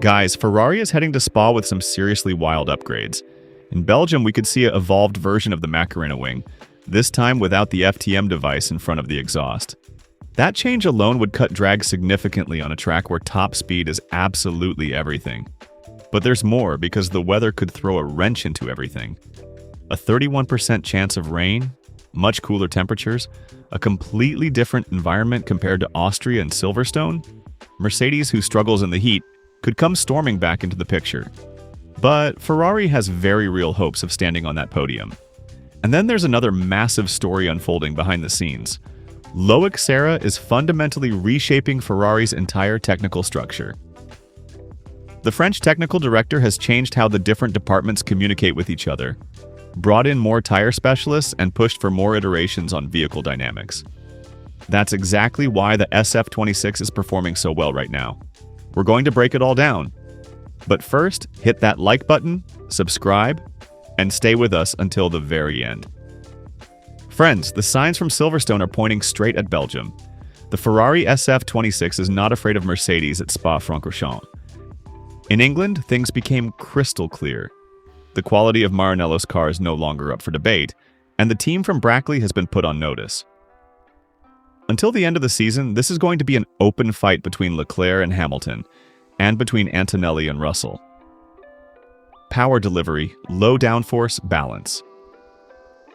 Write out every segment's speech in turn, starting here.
Guys, Ferrari is heading to Spa with some seriously wild upgrades. In Belgium, we could see an evolved version of the Maranello wing, this time without the FTM device in front of the exhaust. That change alone would cut drag significantly on a track where top speed is absolutely everything. But there's more, because the weather could throw a wrench into everything. A 31% chance of rain, much cooler temperatures, a completely different environment compared to Austria and Silverstone. Mercedes, who struggles in the heat, could come storming back into the picture. But Ferrari has very real hopes of standing on that podium. And then there's another massive story unfolding behind the scenes. Loic Serra is fundamentally reshaping Ferrari's entire technical structure. The French technical director has changed how the different departments communicate with each other, brought in more tire specialists, and pushed for more iterations on vehicle dynamics. That's exactly why the SF-26 is performing so well right now. We're going to break it all down. But first, hit that like button, subscribe, and stay with us until the very end. Friends, the signs from Silverstone are pointing straight at Belgium. The Ferrari SF-26 is not afraid of Mercedes at Spa-Francorchamps. In England, things became crystal clear. The quality of Maranello's car is no longer up for debate, and the team from Brackley has been put on notice. Until the end of the season, this is going to be an open fight between Leclerc and Hamilton, and between Antonelli and Russell. Power delivery, low downforce, balance.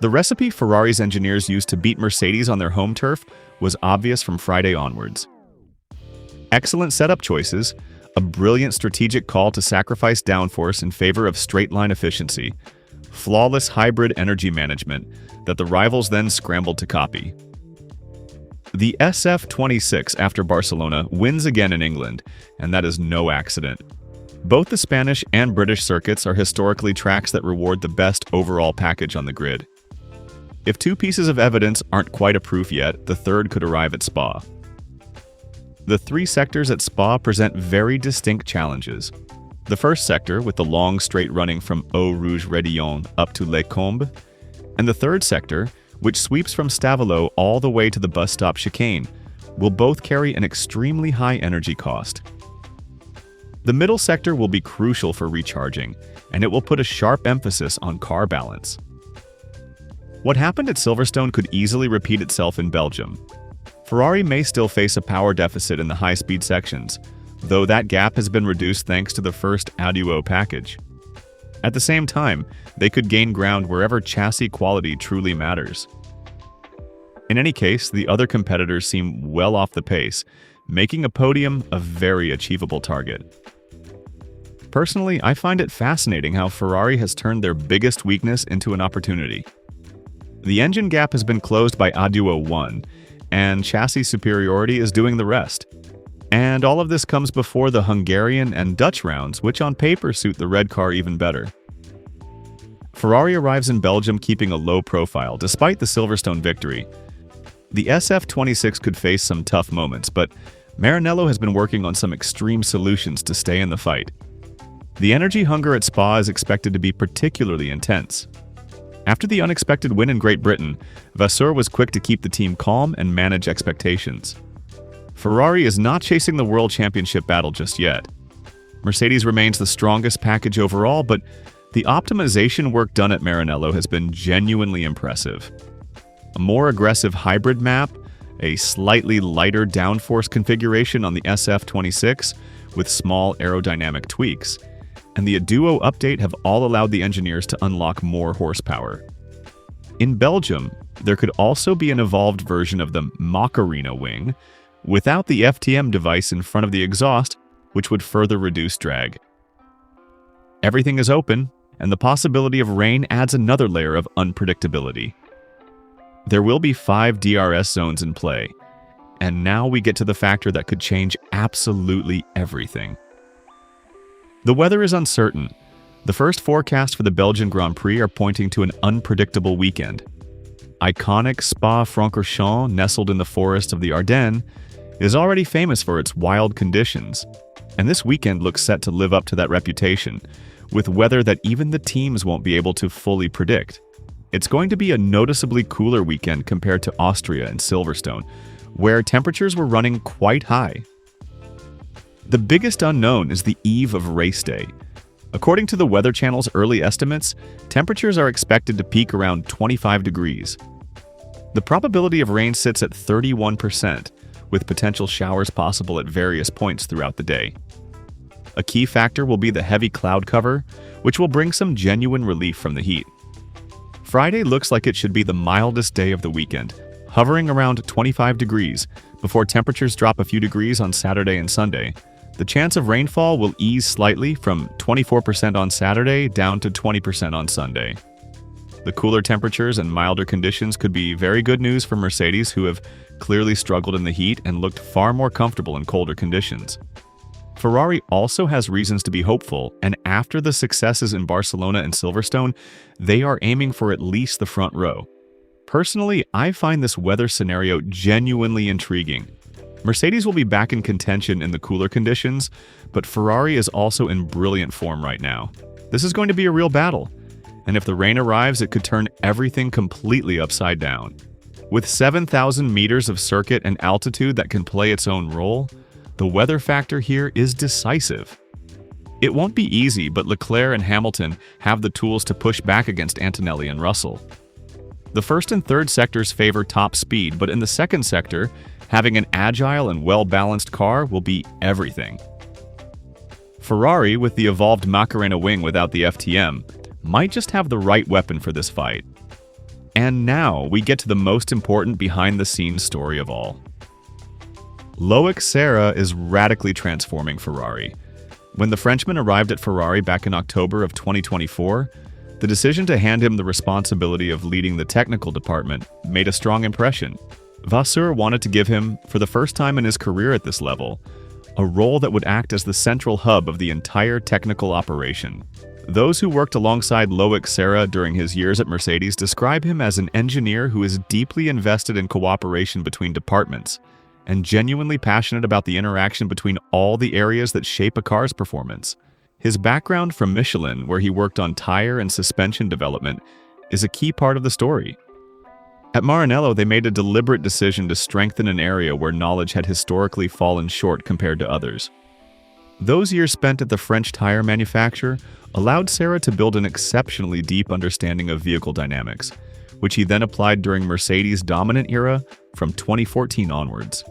The recipe Ferrari's engineers used to beat Mercedes on their home turf was obvious from Friday onwards. Excellent setup choices, a brilliant strategic call to sacrifice downforce in favor of straight-line efficiency, flawless hybrid energy management that the rivals then scrambled to copy. The SF-26 after Barcelona wins again in England, and that is no accident. Both the Spanish and British circuits are historically tracks that reward the best overall package on the grid. If two pieces of evidence aren't quite a proof yet, the third could arrive at Spa. The three sectors at Spa present very distinct challenges. The first sector, with the long straight running from Eau Rouge-Redillon up to Les Combes, and the third sector, which sweeps from Stavelot all the way to the bus stop chicane, will both carry an extremely high energy cost. The middle sector will be crucial for recharging, and it will put a sharp emphasis on car balance. What happened at Silverstone could easily repeat itself in Belgium. Ferrari may still face a power deficit in the high-speed sections, though that gap has been reduced thanks to the first A2O package. At the same time, they could gain ground wherever chassis quality truly matters. In any case, the other competitors seem well off the pace, making a podium a very achievable target. Personally, I find it fascinating how Ferrari has turned their biggest weakness into an opportunity. The engine gap has been closed by A2O 1, and chassis superiority is doing the rest. And all of this comes before the Hungarian and Dutch rounds, which on paper suit the red car even better. Ferrari arrives in Belgium keeping a low profile, despite the Silverstone victory. The SF-26 could face some tough moments, but Maranello has been working on some extreme solutions to stay in the fight. The energy hunger at Spa is expected to be particularly intense. After the unexpected win in Great Britain, Vasseur was quick to keep the team calm and manage expectations. Ferrari is not chasing the World Championship battle just yet. Mercedes remains the strongest package overall, but the optimization work done at Maranello has been genuinely impressive. A more aggressive hybrid map, a slightly lighter downforce configuration on the SF-26 with small aerodynamic tweaks, and the A2O update have all allowed the engineers to unlock more horsepower. In Belgium, there could also be an evolved version of the Macarena wing, without the FTM device in front of the exhaust, which would further reduce drag. Everything is open, and the possibility of rain adds another layer of unpredictability. There will be 5 DRS zones in play, and now we get to the factor that could change absolutely everything. The weather is uncertain. The first forecast for the Belgian Grand Prix are pointing to an unpredictable weekend. Iconic Spa-Francorchamps, nestled in the forest of the Ardennes, is already famous for its wild conditions, and this weekend looks set to live up to that reputation, with weather that even the teams won't be able to fully predict. It's going to be a noticeably cooler weekend compared to Austria and Silverstone, where temperatures were running quite high. The biggest unknown is the eve of race day. According to the Weather Channel's early estimates, temperatures are expected to peak around 25 degrees. The probability of rain sits at 31%, with potential showers possible at various points throughout the day. A key factor will be the heavy cloud cover, which will bring some genuine relief from the heat. Friday looks like it should be the mildest day of the weekend, hovering around 25 degrees, before temperatures drop a few degrees on Saturday and Sunday. The chance of rainfall will ease slightly from 24% on Saturday down to 20% on Sunday. The cooler temperatures and milder conditions could be very good news for Mercedes, who have clearly struggled in the heat and looked far more comfortable in colder conditions. Ferrari also has reasons to be hopeful, and after the successes in Barcelona and Silverstone, they are aiming for at least the front row. Personally, I find this weather scenario genuinely intriguing. Mercedes will be back in contention in the cooler conditions, but Ferrari is also in brilliant form right now. This is going to be a real battle, and if the rain arrives, it could turn everything completely upside down. With 7,000 meters of circuit and altitude that can play its own role, the weather factor here is decisive. It won't be easy, but Leclerc and Hamilton have the tools to push back against Antonelli and Russell. The first and third sectors favor top speed, but in the second sector, having an agile and well-balanced car will be everything. Ferrari, with the evolved Macarena wing without the FTM, might just have the right weapon for this fight. And now we get to the most important behind-the-scenes story of all. Loic Serra is radically transforming Ferrari. When the Frenchman arrived at Ferrari back in October of 2024, the decision to hand him the responsibility of leading the technical department made a strong impression. Vasseur wanted to give him, for the first time in his career at this level, a role that would act as the central hub of the entire technical operation. Those who worked alongside Loic Serra during his years at Mercedes describe him as an engineer who is deeply invested in cooperation between departments and genuinely passionate about the interaction between all the areas that shape a car's performance. His background from Michelin, where he worked on tire and suspension development, is a key part of the story. At Maranello, they made a deliberate decision to strengthen an area where knowledge had historically fallen short compared to others. Those years spent at the French tire manufacturer allowed Serra to build an exceptionally deep understanding of vehicle dynamics, which he then applied during Mercedes' dominant era from 2014 onwards.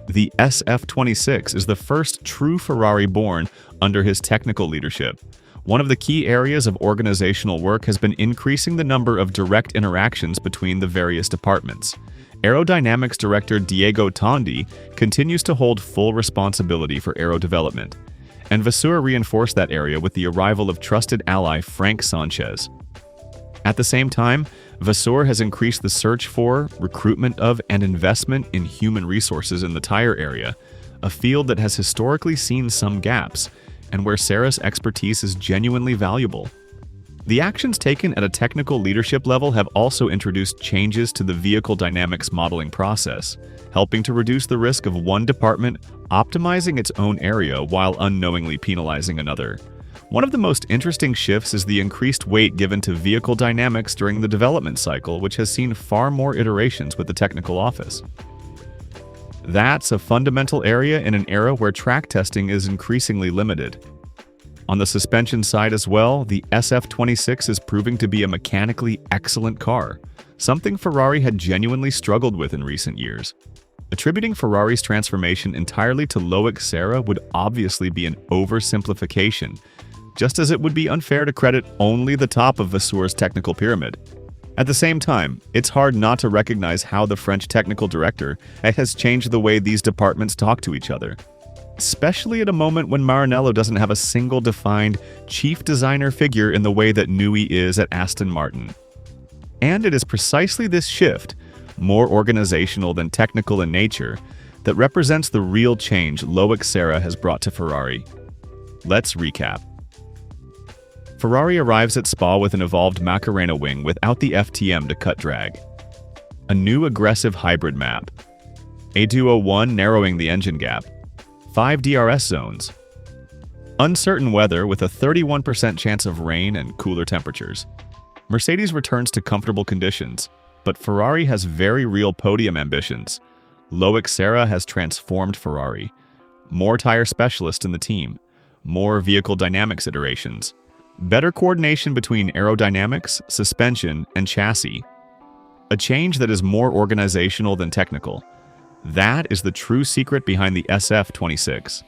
The SF-26 is the first true Ferrari born under his technical leadership. One of the key areas of organizational work has been increasing the number of direct interactions between the various departments. Aerodynamics director Diego Tondi continues to hold full responsibility for aero development, and Vasseur reinforced that area with the arrival of trusted ally Frank Sanchez. At the same time, Vasseur has increased the search for, recruitment of, and investment in human resources in the tire area, a field that has historically seen some gaps, and where Serra's expertise is genuinely valuable. The actions taken at a technical leadership level have also introduced changes to the vehicle dynamics modeling process, helping to reduce the risk of one department optimizing its own area while unknowingly penalizing another. One of the most interesting shifts is the increased weight given to vehicle dynamics during the development cycle, which has seen far more iterations with the technical office. That's a fundamental area in an era where track testing is increasingly limited. On the suspension side as well, the SF-26 is proving to be a mechanically excellent car, something Ferrari had genuinely struggled with in recent years. Attributing Ferrari's transformation entirely to Loic Serra would obviously be an oversimplification, just as it would be unfair to credit only the top of Vasseur's technical pyramid. At the same time, it's hard not to recognize how the French technical director has changed the way these departments talk to each other, especially at a moment when Maranello doesn't have a single defined chief designer figure in the way that Newey is at Aston Martin. And it is precisely this shift, more organizational than technical in nature, that represents the real change Loic Serra has brought to Ferrari. Let's recap. Ferrari arrives at Spa with an evolved Macarena wing without the FTM to cut drag. A new aggressive hybrid map. A201 narrowing the engine gap. 5 DRS zones. Uncertain weather with a 31% chance of rain and cooler temperatures. Mercedes returns to comfortable conditions, but Ferrari has very real podium ambitions. Loic Serra has transformed Ferrari. more tire specialists in the team, more vehicle dynamics iterations, better coordination between aerodynamics, suspension, and chassis. A change that is more organizational than technical. That is the true secret behind the SF-26.